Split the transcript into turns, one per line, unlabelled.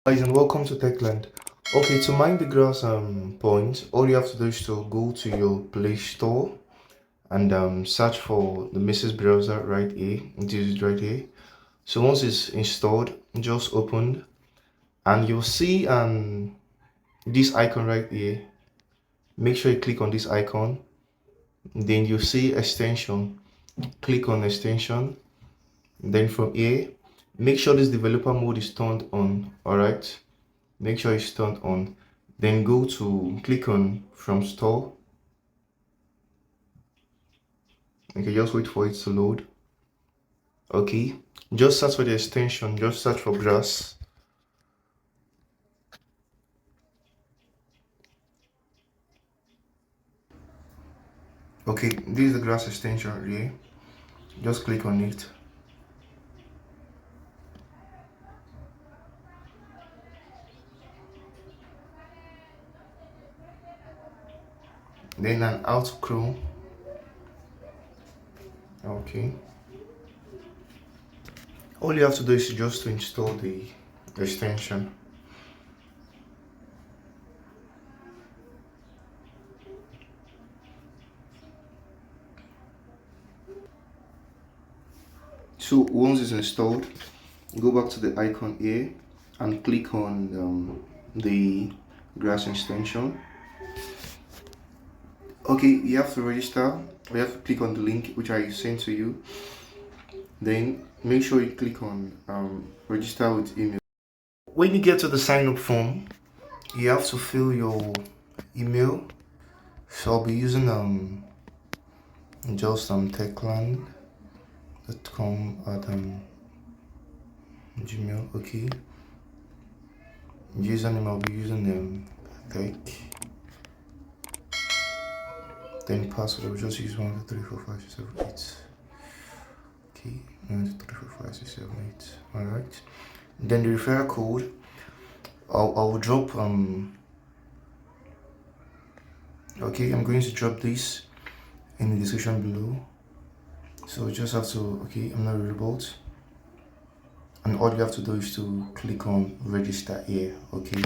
Guys, and welcome to Techland. Okay, to mine the grass point, all you have to do is to go to your Play Store and search for the Mrs. browser right here. It is right here. So once it's installed, just open and you'll see this icon right here. Make sure you click on this icon. Then you see extension. Click on extension. Then from here, make sure this developer mode is turned on. Alright. Make sure it's turned on. Then go to click on from store. Okay, just wait for it to load. Okay, just search for the extension, just search for grass. Okay, this is the grass extension here. Just click on it. Then an out Chrome. Okay. All you have to do is just to install the extension. So once it's installed, go back to the icon here and click on the grass extension. Okay, you have to register. You have to click on the link which I sent to you. Then make sure you click on register with email. When you get to the sign up form, you have to fill your email. So I'll be using just techland.com at Gmail. Okay. Username I'll be using tech. Then password I'll just use 1 2 3 4 5 6 7 8. Okay, 1 2 3 4 5 6 7 8. Alright. Then the referral code I'll drop okay, I'm going to drop this in the description below. So you just have to, okay, I'm not a robot. And all you have to do is to click on register here, okay.